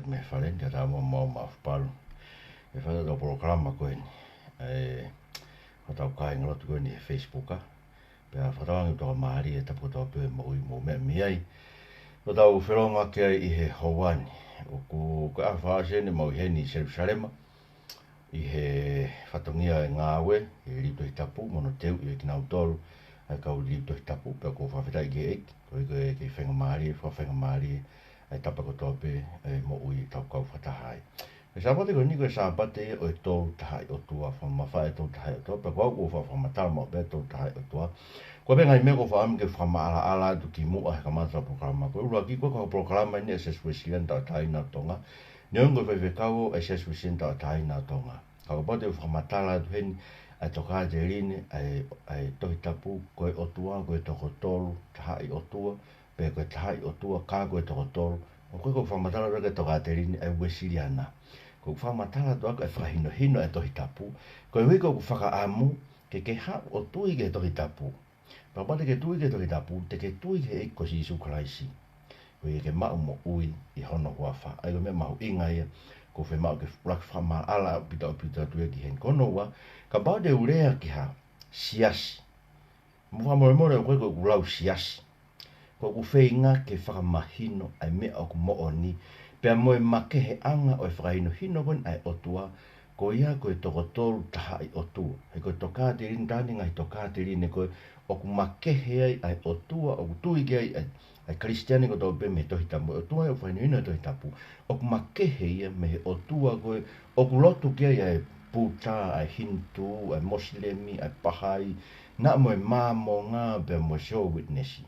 me falen ka ta mo ma pal e fa do programa ko ni ta ka ngalo ko ni Facebook a pe fa ta ngi to mari e ta po to pe mo me ai o ta u feronga ke I he Hawani o ku ka fa se ni mo he ni Jerusalem I he fatongia ngā we I rito I tapu mono teu I ki nau tolu ai kau rito I tapu pe ko whawhitai ki eik ko I ke whenga maari ai tapa ko tope mo ui tau kau whatahai e sabate ko ni ko sabate o tolu tahai o tua whamawha tolu tahai o tua pe ko au whamatala mo be tolu tahai o tua ko be ngai me ko whaam ke whamaala ala tu ki mua he kamata programa ko ura ki ko programa ni SS Wesleyan tau tai na tonga Nyongo kau SS Wesleyan tau tai na tonga Kau pate whamatala tu heni ai toka te rine ai tohi tapu koe otua koe toko tolu tahai otua pe koe tahai otua ka koe toko tolu o koe ko whamatala rake toka te rine ai Wesleyan ko whamatala tu ako ai whahino hino ai tohi tapu koe hui ko whakaamu ke ha o tui ke tohi tapu pa pate ke tui ke tohi tapu te ke tui ke eko si Isu Karaisi koe ke mau mo ui I hono huafa ai ko me mahu inga ia ko fe mau ke rak fama ala pita tu ki hen kono wa ka ba de urea ki ha sias mo fa mo ko ulau sias ko ku fe inga ke fa mahino ai me o mo oni pe mo make he anga o fa hino hino kon ai otua ko ia ko to tol ta ai otua e ko toka te rin tani ngai toka te rin ko o ku make he ai otua o tu i ai kristiani ko to be me to hita mo to e fa ni no to hita pu o ku make he me o tua ko o ku lotu ke ai puta ai hindu ai moslemi ai pahai na mo mo nga be mo show witness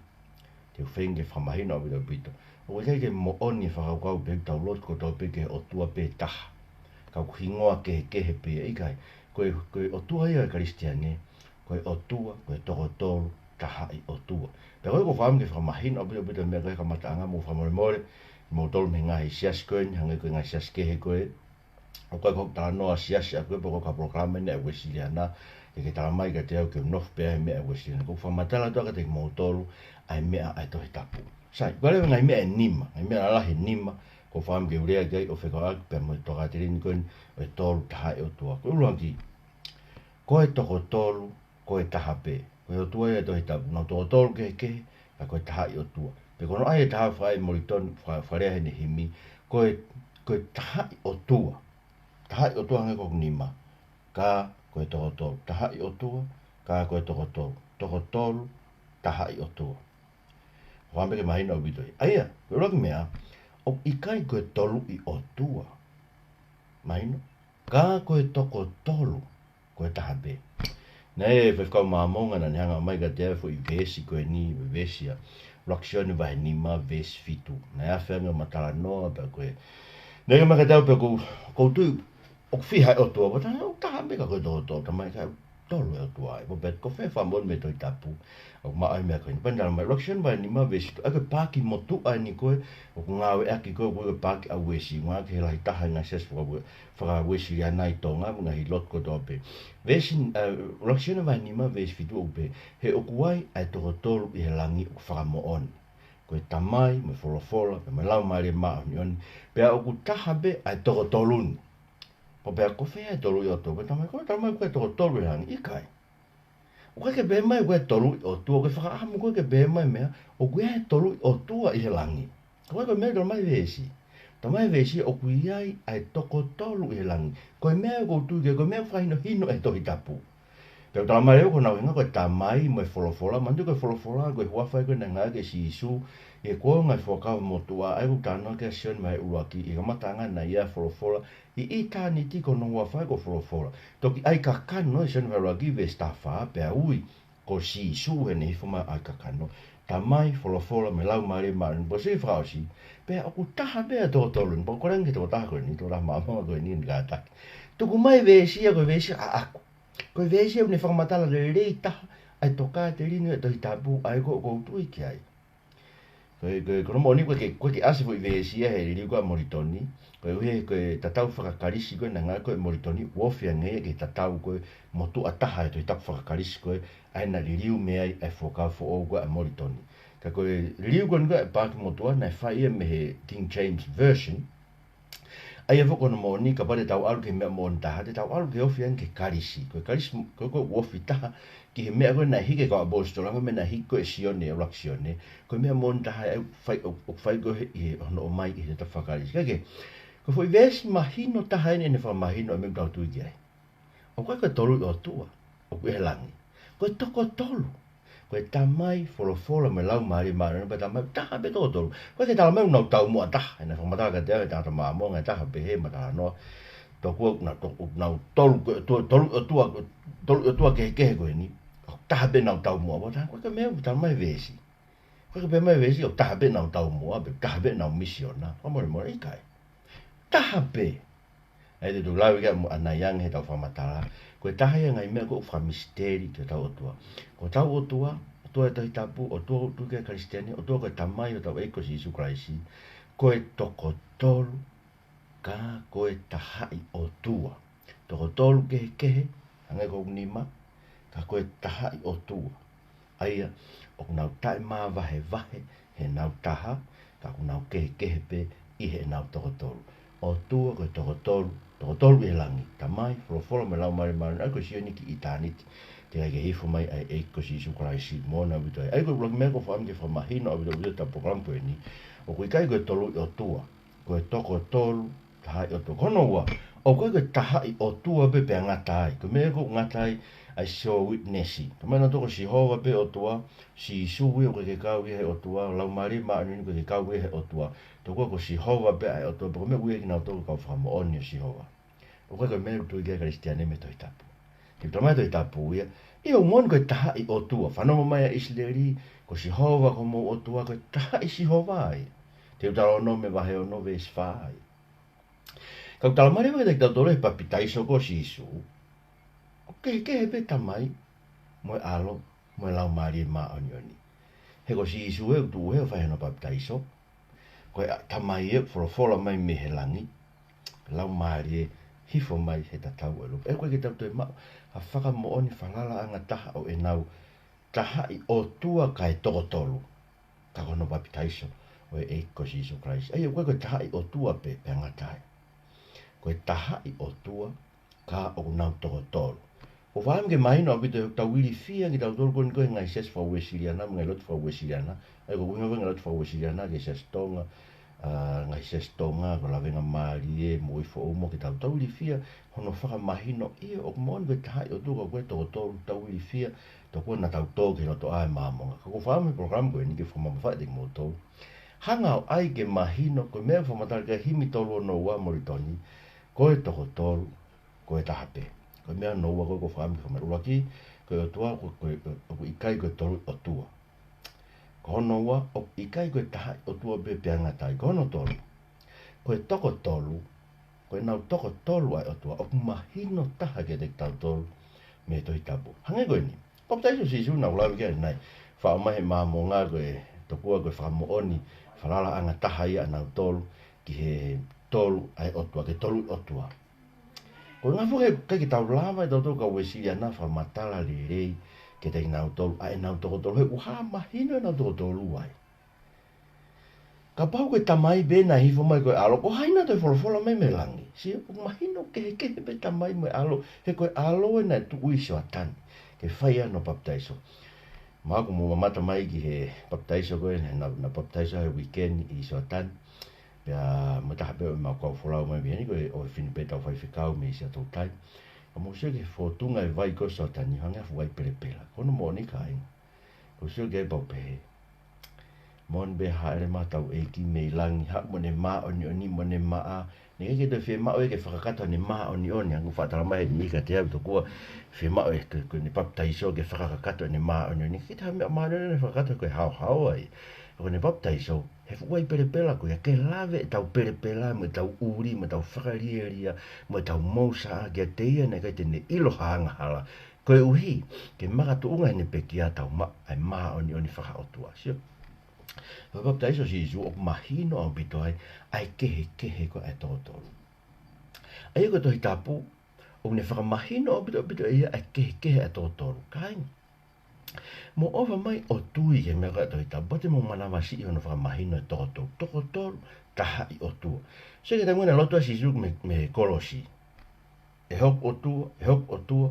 te fenge fa mahina o bito o ke mo oni fa ka be ta lot ko to be ke o tua pe ta ka ku hingoa ke he pe ai kai ko o tua ia kristiani ko o tua ko to tahai o tua. Pe ko fam ke famahina o bito me ka matanga mo famore mo tol me ngai sias ko hanga ko ngai sias ke he ko o ko ta no sias ko ko ka programa ne Wesleyan ke ta mai ka te ke no pe me Wesleyan ko famatala to ka te mo tol ai me ai to tapu. Sai ko le ngai me nima ai me ala he nima ko fam ke urea ke o fe ko pe mo to ka te ni ko o tol tahai o tua. Ko luangi ko e to tolu ko e tahape ko o tua e to hita no to tolu ke ko tahai o tua pe ko no ai taha fai moriton farea he himi ko tahai o tua ngai ko nima ka ko to tolu tahai o tua ka ko to tolu tahai o tua wa me ke mai no bito ai ko ro mea o ikai ko tolu I o tua mai no ka ko to tolu ko tahape Nei, fe kau mamonga na hanga mai ka te fo I vesi ko ni vesia. Laksione vai ni ma ves fitu. Na ya fenga matala no pe ko. Nei ma ka te pe ko tu o fi ha o to, ba ta o ta me ka ko to mai ka tolu o to ai. Bo bet ko fe fa mon me to tapu. O ma ai me ko ni pendal mai laksione vai ni ma ves fitu. Aka paki motu ai ni ko o ngawe aki ko ko paki a wesi nga ke lai ta nga ses fo fa wesi ya nai tonga nga hi lot ko do pe. Vesin laksione vai ni ma ves fitu o pe he o kuai ai to tolu I langi o fa mo on. Ko tamai me folo me lau mai ma on pe o ku tahabe ai to tolun. Po pe ko fe ai tolu yo to pe tamai ko to tolu langi ikai. O ke be mai ko tolu o tu ko fa mo ko ke be mai me o ku ai tolu o tu I langi. Ko me do mai vesi. Tamai vesi o ku ai to tolu I langi. Ko me ko tu ke ko me fa hino ai to hitapu. Pe ta mai ko na nga ko ta mai mo folo mandu ko folo ko hua fa ko na nga ke si Isu e ko nga fo ka mo tua ai ko ta no ke sion mai uaki I ma tanga na ia folo I ta ni ti ko no hua fa ko folo to ki ai ka kan no sion vai uaki ve sta fa pe ui ko si Isu ne fo ma ai ka kan no ta mai folo me lau mai ma bo se fra si pe o ku ta be to lun bo ko rang to ta ko ni to la ma ko ni ga ta to ku mai ve si a ko vesi ne whakamatala le reita ai toka te rinu e tohi tapu ai ko tu iki ai. Ko no moni ko ke ase fo vesi he riu ko moritoni ko ko tatau whakakarisi ko na nga ko moritoni wofia nge ke tatau ko motu ataha e tohi tapu whakakarisi ko ai na riu me ai e whoka fo o ko moritoni. Ka ko riu ko nga e pāki motua na whai me he King James Version ai avo kono mo ni ka pare tau alu ke me mo nta te tau alu ke ofi an ke karisi ko ofi ta ki me ko na hike ka bo sto langa me na hiko e sione o laksione ko me mo nta ai fai go e no mai e te whakarisi ke ko foi vesi mahino ta haine ne fa mahino me tau tu ge o ko tolu o tua o ko helangi ko toko tolu ko tamai folo me lau mari mari pe tamai ta be to tolu ko te tala me no tau mo ta ina fa mata ka te ta ma mo nga ta be he mata no to ko na tolu o tua ke ko ni ta be na tau mo ta ko me tamai vesi ko be mai vesi o ta be na tau mo be ta be na misiona o mo i kai ta be ai te tu lau ia mo ana yang he tau whamatara. Koe taha ia ngai mea ko wha misteri te tau otua. Ko tau otua, otua e tahi tapu, otua o tuke kristiani, otua koe tamai o tau eiko si Isu Kraisi. Koe toko tolu, ka koe tahai otua. Toko tolu kehe, hangai ko unima, ka koe tahai otua. Aia, o kunau tae maa vahe, he nau taha, ka kunau kehe pe, ihe nau toko tolu. Otua koe toko tolu e langi, tamai, folo me lau mari, ai ko sio niki i tāniti, te ai ke hifo mai ai eiko si Isu Kraisi, mōna wito ai ko blok mea ko whaam ke whamahino, au wito ta programpo e ni, o koe kai koe tolu i otua, koe toko tolu, tahai otua, kono ua, o koe koe tahai otua pe pe ngatai, ko mea ko ngatai, ai show witnessi, ka mai na toko si hova pe otua, si suwi o koe ke kau he otua, lau mari maa nini koe ke kau he otua, toko ko si hova pe ai otua, pako mea uia ki nau toko kau whamo oni o si hova. O koe koe mea tu i kia kristiane me toi tapu. Ki tamai toi tapu ia, i o mon koe tahai otua, whanongo mai a Isleri, ko si hova ko mo otua, koe tahai si hova ai. Te utalo no me vahe o no ves whai. Kau talamari mai te tau tole he papitaiso ko si Isu, ke he pe tamai, moe alo, moe lau maari e maa onioni. He ko si Isu e utu uhe o whaheno papitaiso, koe tamai e folofola mai me he langi, lau maari e hifo mai he tatau e lupa. E koe ke tau toi mau, a whaka mo oni whalala anga taha o e nau, taha i o tua kai toko tolu, ka kono papitaiso, o e ko si Isu Kraisi. Ai, koe koe taha i o tua pe angatai. Koe taha i o tua, ka o nau toko tolu. O whaam ke mahino a bito tau wili fia ki tau tolu koni koe ngai ses whaue siriana, ngai lotu whaue siriana, ai ko winga winga lotu whaue siriana, ke ses tonga, ngai ses tonga, ko la venga maari e, mo i fo umo ki tau wili fia, hono whaka mahino ia, o kumoni koe tahai o tuka koe toko tolu, tau wili fia, to koe na tau tō ki loto ai māmonga. Ka ko whaam ke program koe ni ke whamama whaetik mo tolu. Hanga o ai ke mahino, koe mea whamatara ke himi tolu o no ua moritoni, koe toko tolu, koe tahape. Koe mea no ua koe ko whaami whamai uraki, koe o tua, koe ikai koe tolu o tua. Ko hono ua, o ikai koe tahai o tua pe peangatai, ko hono tolu. Koe toko tolu, koe nau toko tolu ai o tua, o mahino taha ke te tau tolu, me tohi tapu. Hange koe ni, papataiso si isu na ulawi kia nai, whaamahe māmo ngā koe, tokua koe whamo oni, whalala anga taha ia nau tolu, ki he tolu ai o tua, ke tolu o tua. Ko ngā fuke kai ki tau lava i tau tau ka wesiria na whamatala le rei ke te nau tolu, ai nau toko tolu, he uha mahino nau toko tolu ai. Ka pau koe tamai bena hifo mai koe alo, ko haina toi wholofola mai me langi. Si o mahino kehe pe tamai mai alo, he koe alo e nai tu uisio atani, ke whaia no paptaiso. Māku mo mamata mai ki he paptaiso koe, na paptaiso he weekend i iso atani. Pea mataha peo e mau kau wholau mai mihani koe o e whini pe tau whaiwhikau me isi atou tai. Ka mo sio ke whotunga e vai koe sa tani hanga fuwai perepela. Kono mo ni ka inga. Ko sio ke e pau pehe. Mon be haere matau e ki me ilangi ha mo ne maa oni mo ne maa. Ni ke te whi mao e ke whakakata ni maa oni. Angu whatara mai ni ka te au to kua whi mao e koe ni paptaiso ke whakakata ni maa oni. Ki ta mea maa ni whakakata koe hao ai. Ko ne paptaiso he fuwai perepela koe ke lave e tau perepela me tau uri me tau whakarieria me tau mousa ke teia ne kai tene ilo hanga hala. Koe uhi ke makatu unga ne pekia tau ai maa oni whaka otua. Sio. Ko paptaiso si isu o mahino au bito ai kehe ko ai tōtoro. Ai ko tohi tapu o ne whakamahino au bito ia ai kehe ai tōtoro. Kainga. Mo ofa mai o tui ke mea kai toita, bote mo manawa si i ono whakamahino e toko tolu, taha i o tua. Se ke tanguina loto si su me kolosi. E hok o tua,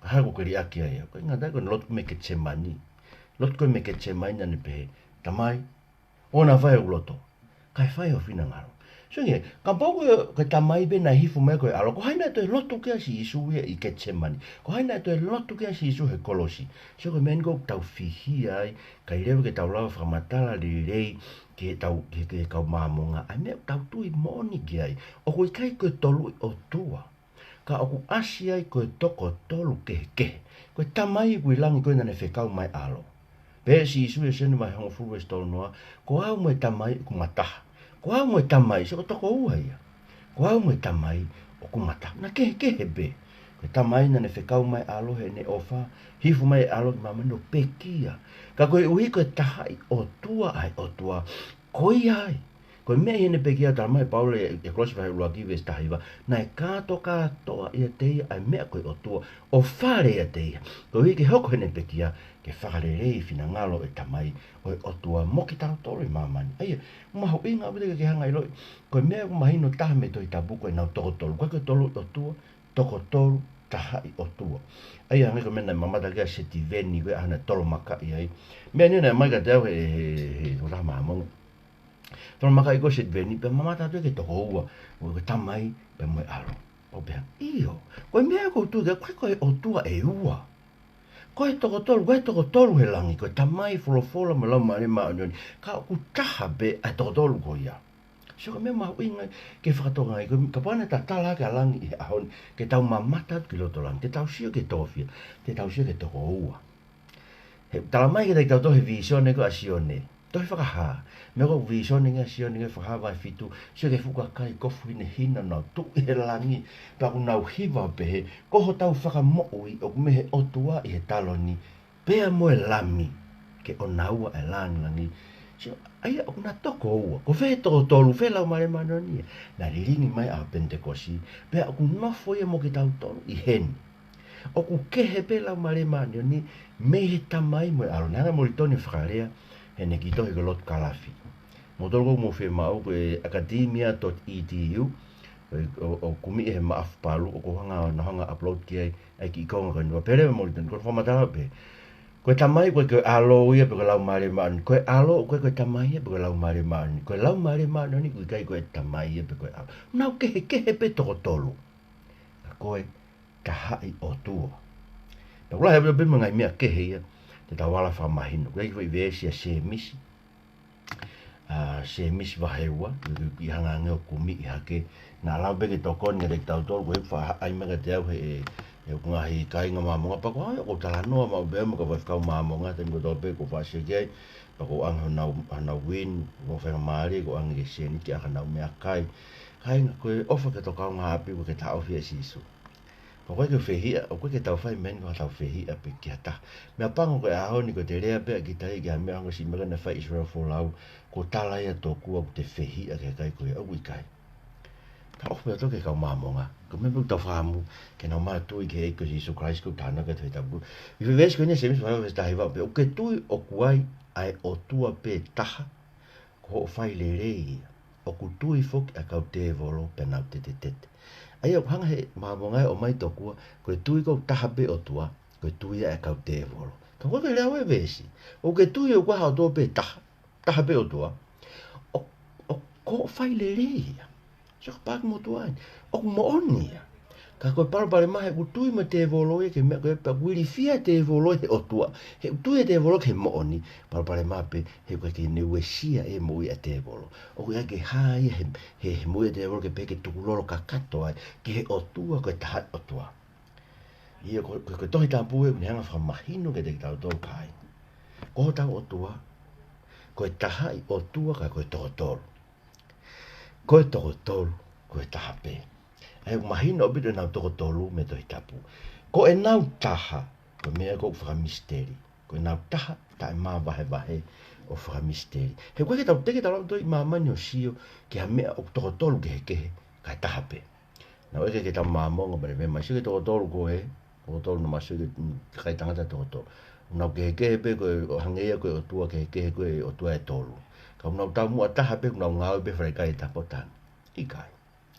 hago keri aki ai. Ko inga dai ko loto me ke te mani. Loto ko me ke te mani nane pehe, tamai, ona vai o loto. Kai vai o fina ngaro. So nge, ka poko ke tamai be na hifu me koe alo, ko haina to e loto kia si isu ia i ke te mani. Ko haina to e loto kia si isu he kolosi. So ko men ko tau fihi ai, kai rewe ke tau lawa whakamatala li rei, ke tau ke kau mamonga. Ai mea tau tui moni ki ai. O koe kai koe tolu o tua. Ka oku asi ai koe toko tolu kehe. Koe tamai koe langi koe nane whekau mai alo. Pe si isu e senu mai hongo furu e stolu noa, ko au mo e tamai ku mataha. Ko au mo e tamai, se ko toko ua ia. Ko au mo e tamai o ku mataha. Na kehe be. Ko tamai nane whekau mai alo he ne ofa, hifu mai alo ki mamano pekia. Ka koe uhi koe tahai o tua ai o tua, koi ai. Koe mea hene pekia tala mai paule e klosi vai ulua kiwe sta hiva, na e katoa ia teia ai mea koe o tua, o whare ia teia. Koe uhi ke hoko hene pekia, ke whakare rei fina ngalo e tamai, o e o tua moki tau tolo i mamani. Aia, maho inga wile ke hanga i loi, koe mea mahino taha me toi tabuko e nau toko tolu. Koe koe tolu o tua, toko tolu, taha i o tua. Aia ngai ko mena mamata kia seti veni koe ahana tolo maka i ai. Mea nina mai ka teo he ura mahamonga. Tolo maka i ko seti veni, pe mamata tue ke toko ua, koe tamai, pe moe alo. O pea, iyo, koe mea ko tu, koe koe o tua e ua. Koe toko tolu he langi, koe tamai folo me lau maare maa nioni, ka oku taha be ai toko tolu ko ia. So ka mea mahu inga ke whakatoka ngai, ka pāna ta tala ke langi i ahoni, ke tau mamata ki loto langi, te tau sio ke tofia, te tau sio ke toko ua. He tala mai ke tau tohe visione ko a sione, tohe whakaha, mea ko visione nga sione ke whakaha vai fitu, sio ke fuka kai kofu hine hina nau tu i he langi, pa ku nau hiva pehe, koho tau whakamoui o kumehe otua i he taloni, pea moe lami, ke o naua e langi, sio aia o na toko ua, ko whe toko tolu, whe lau mare manoni, na riringi mai a Pentekosi, pea o ku nofo ia mo ki tau tolu i heni. O ku kehe pe lau mare manoni, me he tamai mo alo, nanga mo ritoni whakarea, he ne ki tohi ko lot kalafi. Mo tolu mo whe mau ko e academia.edu, o kumi e he maafu palu, o ko hanga upload ki ai ki ikonga kani, wa pere mo ritoni, ko whamatala pe, koe tamai koe koe alo ia pe koe lau mare maani. Koe alo koe koe tamai ia pe koe lau mare maani. Koe lau mare maani koe kai koe tamai ia pe koe alo. Nau kehe pe toko tolu. Ka koe tahai o tua. Na kula hebe pe mga mea kehe ia. Te tawala whamahino. Koe koe vesi a se misi. Se misi waheua. I hanga ngeo kumi i hake. Na lau peke tokoni ngare tau tolu. Koe wha aimega te au he e ko ngahi kai nga mamonga pa ko ko tala no ma be mo ko va ka mamonga ten ko dope ko fa se ge pa ko ang na win ko fa mari ko ang ge se ni ki ana me kai ko ofa ke to ka nga api ko ke ta ofi si su ko ko ke fehi o ko ke ta fa men ko ta fehi a pe ki ta me pa ko a ho ni ko te rea pe ki ta ge me ang si me na fa Israel for lau ko tala ya to ku te fehi a ke kai ko o wi kai ta ofa to ke ka mamonga ko me bu ta famu ke no ma tu ke e ko Jesus Christ ko tana ka te tabu i ve ves ko ne semis va ves ta hiva pe o ke tu o kuai ai o tua pe taha ko fai le rei o ku tu i fok a ka te volo pe na te ai o hanga he ma monga o mai to ku ko tu i ko taha pe o tua ko tu i a ka te volo ka ko le ave vesi o ke tu i o kwa ha to pe taha pe o tua o ko fai le rei so pak mo tuai o mo onia ka ko pare mai ku tui ma te volo e ke me ko pa wili fia te volo e o tua he tui te volo ke mo oni pare mai pe he ko ke ne wesia e mo ia te volo o ko ke hai he mo te volo ke pe ke tu lolo ka kato ai ke o tua ko ta o tua ia ko to ta pu e hanga fra mahino ke te ta do kai ko ta o tua ko ta hai o tua ka ko to ko ta pe ai mahino o bitu nau toko tolu me toi tapu. Ko e nau taha, ko mea ko whaka misteri. Ko e nau taha, ta e maa vahe o whaka misteri. He koe ke tau teke tau toi maa mani o sio, ke ha mea o toko tolu ke kai taha pe. Nau eke ke tau maa monga, bale me mai sio ke toko tolu ko e, toko tolu na masio ke kai tangata toko tolu. Nau ke pe ko hangea ko o tua ke ko o tua e tolu. Ka nau tau mua taha pe nau ngau pe frai kai tapotan. I kai.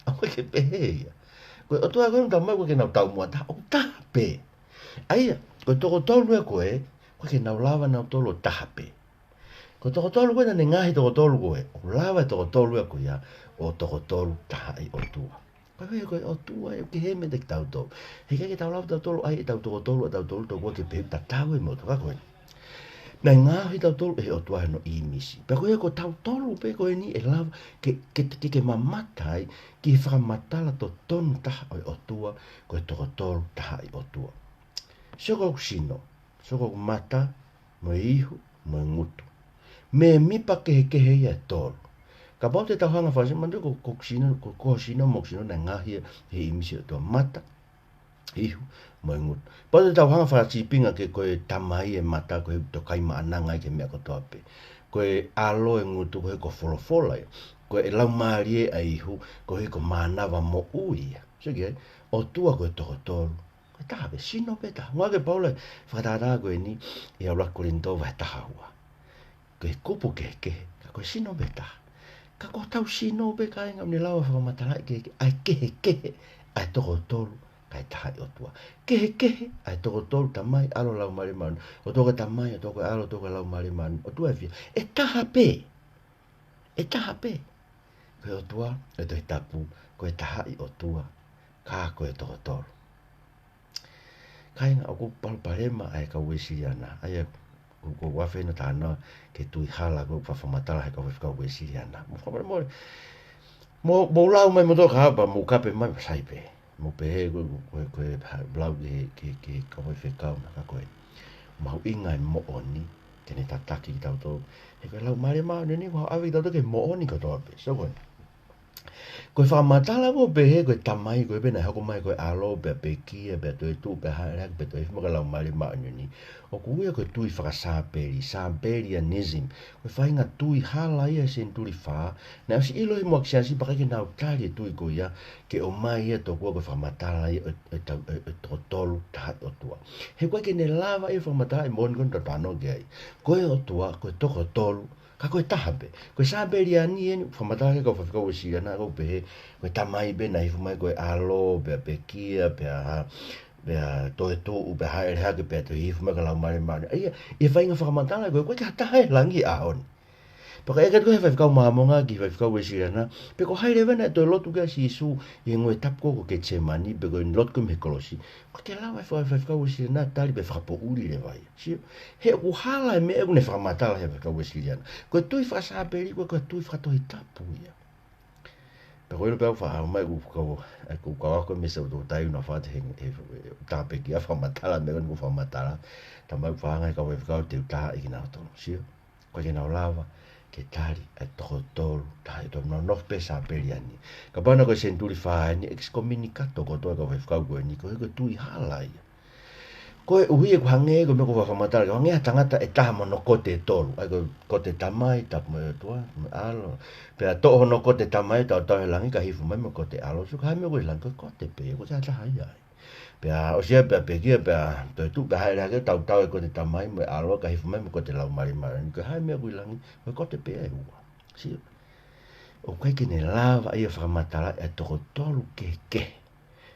A ke pe ia. Ko o tua ko nau mai ko ke nau tau mua taha o taha pe. Aia, ko toko tolu e ko e, ko ke nau lava nau tolu o taha pe. Ko toko tolu ko na ne ngahi toko tolu ko e, o lava toko tolu e ko ia, o toko tolu taha i o tua. Ko e ko o tua e ke he me te tau tolu. He ke tau lava tau tolu ai e tau toko tolu e tau tolu toko ke pe ta tau e mo toka ko e. Na ngahi tau tolu e o tua no i misi. Pe ko e ko tau tolu pe ko e ni e lava ke mamatai ki whakamatala to tonu taha o tua ko e toko tolu taha i o tua. Soko sino, soko mata, mo ihu, mo ngutu. Me mipa kehe ia tolu. Ka pau te tauhanga whase, mandu ko sino, mo sino na ngahia he imisi o tua mata, ihu, mo ngutu. Pau te tauhanga whase pinga ke koe tamai e mata, koe to kaima ananga ke mea kotoa pe. Koe alo e ngutu, koe ko folofola ia. Koe lau maari e a ihu, koe ko manawa mo uia. So ke, o tua koe toko tolu. Taha be sino pe taha. Ngā ke paule whakatara koe ni i au lako rinto vai taha hua. Koe kupu ke, ka koe sino pe taha. Ka koe tau sino pe ka inga ni lawa whakamatara i ke, ai kehe, ai toko tolu, kai taha i o tua. Kehe, ai toko tolu tamai, alo lau mari manu. O toko tamai, o toko alo, toko lau mari manu. O tua e fia. E taha pe. Koe o tua, e toi tapu, koe taha i o tua. Ka koe toko tolu. Kainga o ku palparema ai ka wesi ana ai ko wafe no tana ke tu hala ko fa famatala ai ka wesi ana mo lau mai mo to ka ba mo kape mai sai pe mo pe ko blau ke ka we fe ka na ka ko mau inga mo oni ke ne tataki tau to e ko lau mare ma ni ko avi tau to ke mo oni ko to pe so ko ko whamatala ko pehe ko tamai ko pena hako mai ko alo pe kia pe to tu pe ha pe to mo kala mali ma ni o ku ia ko tu saperi anism ko fainga tu hala ia sen tu fa na si ilo mo ksia si pa ke na utali tu ko ia ke o mai ia to ko whamatala ia to tolu ta o tua he ko ke ne lava e whamatala mo ngon to pano ge ko o tua ko to ko tolu ka koe taha pe. Koe sāperi ani e, whamatara ke kau whawhikau e sira nā, kau pehe, koe tamai pe, nai whamai koe alo, pe kia, pe toe tōu, pe haere hake, pe to hi whamai ka lau mare mare. Ia, e whainga whakamatara koe, koe ka taha e langi a honi. Paka eka koe whawhikau mahamonga ki whawhikau e sira nā, pe ko haere vena e toi lotu kia si isu, i ngoe tapko ko ke te mani, pe koe lotu kum he kolosi. Ko te lawa e whawhikau e sira nā, tali pe whakapo uri le vai. Sio, he ku hala e mea kune whakamatala he whawhikau e sira nā. Koe tui whakasaperi, koe tui whakatohi tapu ia. Pe koe pēo whahau mai ku kawako me sa uto tai una whate he tāpe ki a whakamatala, me kone ku whakamatala, ta mai whahangai ka whawhikau te utaha i ki nao tono. Sio, koe ke nao lawa, ke tari e toko tolu taha i tō mnau nof pe sa peri ani. Ka pana koe senturi whaha ni excommunicato ko toa ka whawhikau koe ni koe tui hala ia. Koe uhi e ku hange koe me ko whakamatara ka hange tangata e taha mono kote e tolu. Ai koe te tamai tapu me toa, me alo. Pea toho no kote tamai tau tau he langi ka hifu mai me kote alo. So ka hae me koe langi koe kote pe, koe taha taha ia. Pea o sia pea pekia pea toi tu pea haere hake tau tau e kote tamai me alo ka hifu mai me kote lau mari mari. Koe hae me koe langi koe kote pe e ua. Sio. O koe kene lava ia whakamatara e toko tolu ke.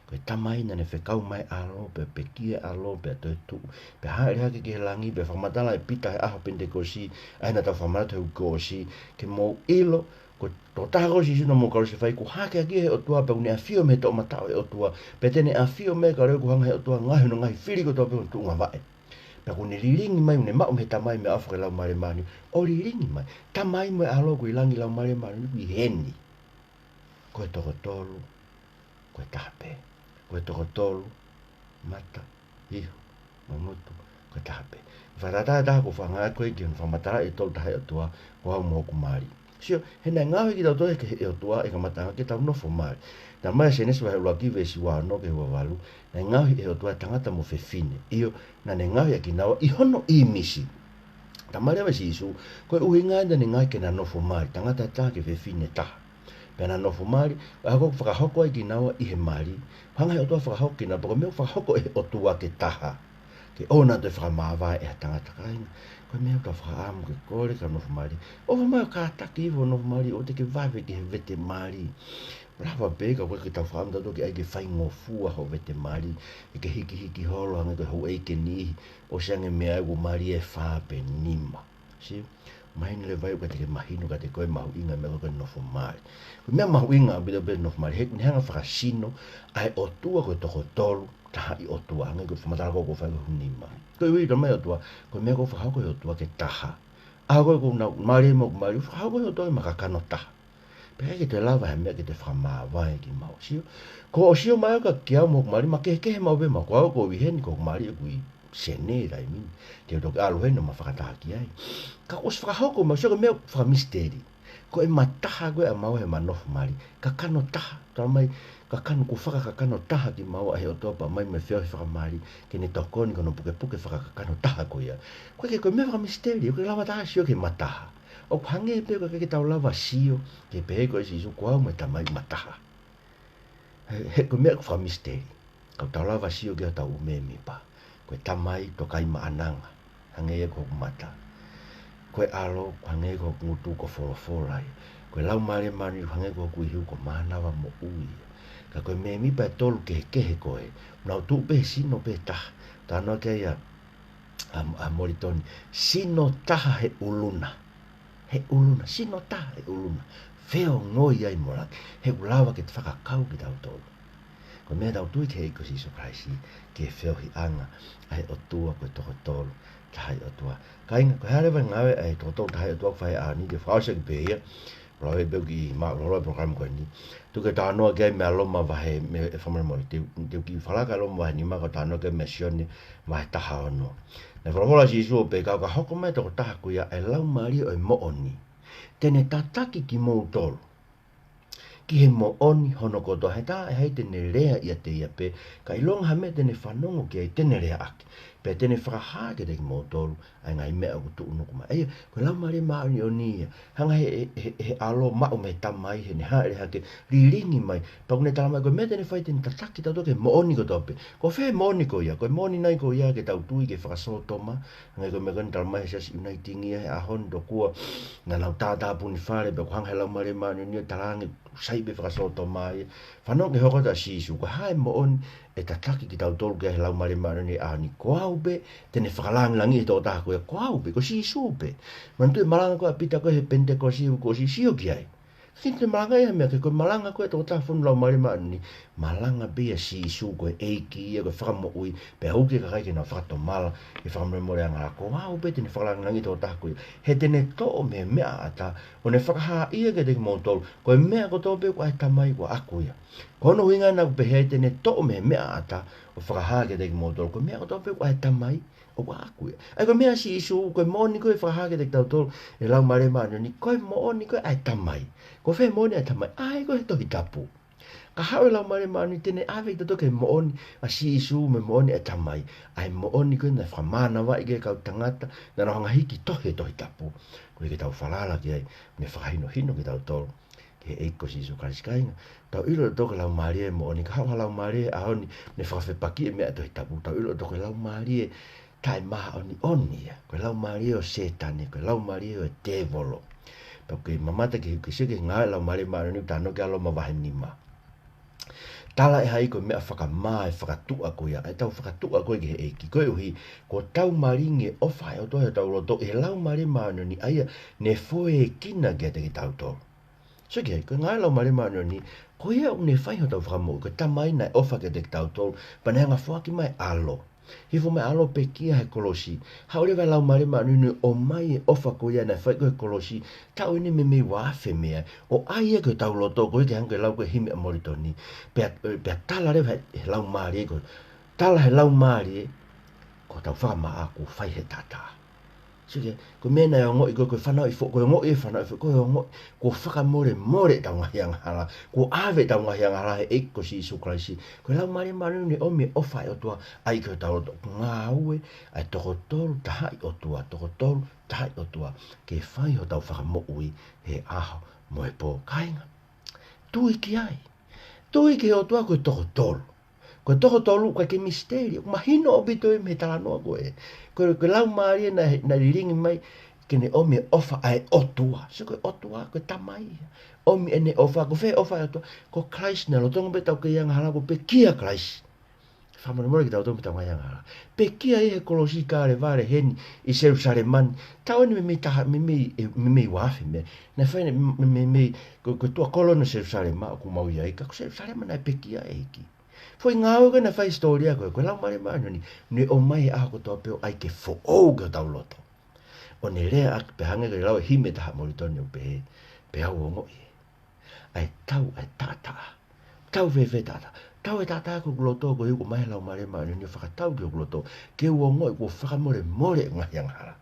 Koe tamai na ne whekau mai alo, pe pekia alo, pe toi tu. Pe haere hake ke langi, pe whakamatara e pita he aho pente ko si, aina tau whakamata hu ko si, ke mou ilo, ko tō taha ko si sino mō karo se whai, ko hake aki he o tua, pe une a whio me tō matao e o tua, pe tene a whio me ka reo ko hanga he o tua, ngahi no ngahi whiri ko tō pe tu ngā vae. Pe ko ne riringi mai, une mau me tamai me awhake lau mare mani, o riringi mai, tamai me alo ko i langi lau mare mani, i heni. Koe toko tolu, koe tahape. Koe toko tolu, mata, iho, mamutu, koe tahape. Whatata taha ko whangaa koe ki hon whamatara i tolu taha e o tua, ko hau moku maari. Sio, he nei ngāwe ki tau tohe ke e o tua e ka matanga ke tau nofo maari. Nā mai se nesu wahe ula ki vesi wā no ke hua walu, nei ngāwe e o tua tangata mo whewhine. Io, nā nei ngāwe ki nawa i hono i misi. Tā mai rewa si isu, koe uhi ngai da nei ngai ke na nofo maari, tangata taha ke whewhine taha. Pena nofo mari, ako whakahoko ai ki nawa i he mari, hanga he o tua whakahoko ki na, poko meo whakahoko e o tua ke taha. ke ona te whakamāwai e tangata kainga. Koe mea ka whakaamu ke kore ka nofu mari. O wha mai ka taki iwo nofu mari o te ke wawe ke he vete mari. Rawa peka koe ke tau whaamu tato ke ai ke whai ngofua ho vete mari. E ke hiki hiki holo hanga koe hau eike nihi. O siange mea ego mari e whaape nima. Si? Mahini le vai ka te ke mahino ka te koe mahu inga mea koe nofu mari. Koe mea mahu inga abida beda nofu mari. Heku ni hanga whakasino ai o tua koe toko tolu. Taha i o tua hanga koe whamatara koe koe whai koe nima. Koe ui ka mai o tua. Koe mea koe whahau koe o tua ke taha. Aha koe koe na mari mo mari. Whahau koe o tua i makakano taha. Pea ke te lava he mea ke te whamāwai ki mau. Sio? Ko o sio mai ka kia mo mari ma kehe mau be ma. Ko au ko wiheni ko mari e kui sene rai mini. Te o toke alu hena ma whakataha ki ai. Ka os whakahau ko ma sio ka mea whakamisteri. Ko e mataha koe a mau he manofu mari. Ka kano taha. Tau mai ka kano ku whaka ka kano taha ki mau a he o topa mai me whio he whakamari. Ke ne tokoni kono puke puke whaka ka kano taha ko ia. Koe ke koe mea whakamisteri. Koe lava taha sio ke mataha. O hange pe ko ke tau lava sio ke pe ko si su kwa mo tamai mataha. He ko me ko fa misteri. Ko tau lava sio ke tau me mi pa. Ko tamai to kai ma ananga. Hange ko mata. Ko alo hange ko ngutu ko folo ai. Ko lau mare mani hange ko ku hiu ko mana wa mo ui. Ka ko me mi pa tolu ke he ko e. Na tu be sino be ta. Ta no ke ya a moritoni sino taha he uluna. He uluna, sino taha he uluna. Wheo ngoi ai mora, he ulawa ke te whakakau ki tau tolu. Ko mea tau tui ke eiko si sopraisi, ke wheo hi anga, ai o tua koe toko tolu, tahai o tua. Ka inga, ko harewa ngawe ai toko tolu tahai o tua whai a ni, ke whaosa ki pēia, roe beu ki maa, roe program koe ni. Tuke tā noa kei mea loma wahe, me e whamana moi, teu ki whalaka loma wahe ni mako tā noa kei mea sione, wahe taha o noa. Na whalamola si isu o pe kau ka hoko mai toko taha kuia e lau maari o e mooni. Tene tataki ki mou tolu. Ki he mooni hono koto he tā e hei tene rea ia te ia pe. Ka ilonga hame tene whanongo ki ai tene rea aki. Pe tene whakahaa ke te ki mou tolu. Ai ngai mea ku tuu nuku mai. Eia, koe lau maari maoni o nia. Hanga he alo mau me tamai he ne haere hake riringi mai. Pa kune tala mai koe mea tene whai tene tataki tau toke mooni ko tope. Ko whee mooni ko ia. Koe mooni nai ko ia ke tau tui ke whakasotoma. Ngai koe mea kone tala mai he sasi uniting ia he ahon do kua. Nga nau tātā puni whare. Pe kuhanga he lau maari maoni o nia talangi saibe whakasotoma ia. Whanau ke hoko ta sisu. Koe hae mooni. E tataki ki tau tolu ke he lau mare mare ni ahani ko au be tene whakalang langi he tō taha koe ko au be ko si su be man tu malanga koe pita koe he pente ko si sio ki ai kinte malanga ia mea ke koe malanga koe tō taha whunu lau mare mare ni malanga be a si su koe eiki ia koe whakamo ui pe hauke ka kai ke na whakato mala e whakamore more anga ko au be tene whakalang langi tō taha koe he tene tō me mea ata o ne whakaha ia ke te ki mō tolu koe mea ko tō be ko ai tamai ko aku ia kono winga na pe he tene to me mea ata o whakaha ke te ki mōtoro ko mea ko tō pe ko ai tamai o aku ia ai ko mea si isu ko moni ko e whakaha ke te ki tau tolu e lau mare mare ni ko moni ko ai tamai ko whe moni ai tamai ai ko he tohi tapu ka hau lau mare mare ni tene ave ki ke moni a si isu me moni ai tamai ai moni ko na whamana wa i ke kau tangata na rohanga hiki tohi tapu ko i ke tau whalala ki ai ne whakahino hino ki tau tolu ke eiko si isu karikainga tau ilo toke lau marie mo ni ka lau marie a oni ne whawhepaki e mea tohi tapu tau ilo toke lau marie tai maha oni ia ko lau marie o setane ko lau marie o devolo pa ke mamata ke sike ngā lau marie maare ni tano ke alo mawahe nima tala e hai ko mea whakamaa e whakatua ko ia e tau whakatua ko ke he eiki koe uhi ko tau maringe ofa e o tohe tau roto e lau marie maare ni aia ne foe kina ke te ki tau tolu so ke ko ngai lau mare mare ni ko ia une fai ho tau whamo ko tamai nai ofa ke te tau tolu pane hanga whaki mai alo hifo mai alo pe kia he kolosi haure vai lau mare mare ni o mai ofa ko ia nai fai ko he kolosi tau ini me me wafe mea o aia ko tau loto ko ke hanga lau ko hime a moritoni pe tala re he lau mare ko tala he lau mare ko tau whama aku fai he tata Sige, ko mena e ngoi ko whanau i fo, ko ngoi e whanau i fo, ko ngoi, ko whakamore more tau ngahi angahara, ko ave tau ngahi angahara he eiko si isu kraisi, ko lau mare mare ni omi ofa e o tua, ai ko tau roto, ngā ue, ai toko tolu tahai o tua, toko tolu tahai o tua, ke whai ho tau whakamo ui, he aho, mo e pō kainga. Tui ki ai, tui ki o tua ko toko tolu, Ko toho tolu ko ke misteri. Ma hino o bito e me tala noa ko e. Ko lau maari na riringi mai kene omi ofa ai otua. Se ko otua ko tamai. Omi ene ofa ko fe ofa otua. Ko Christ na lo tonga beta ko yang hala ko pe kia Christ. Whamana mora ki tau tonga beta ko yang hala. Pe kia e he kolosi ka re vare hen i Jerusalem. Tau ni me taha me wafi me. Na whaine me ko tua kolona Jerusalem ma ko mau ia ika. Ko Jerusalem na pe kia e ki. Foi ngau ka na fai historia ko lau mare mano ni o mai a ko to pe ai ke fo o ga tau loto. O ne rea ak pe hanga ke lau hime taha moritoni o pe au o ngoi. Ai tata. Tau ve tata. Tau e tata ko loto ko iu ko mai lau mare mano ni whakatau ki o loto. Ke o ngoi ko whakamore more ngai ang hara.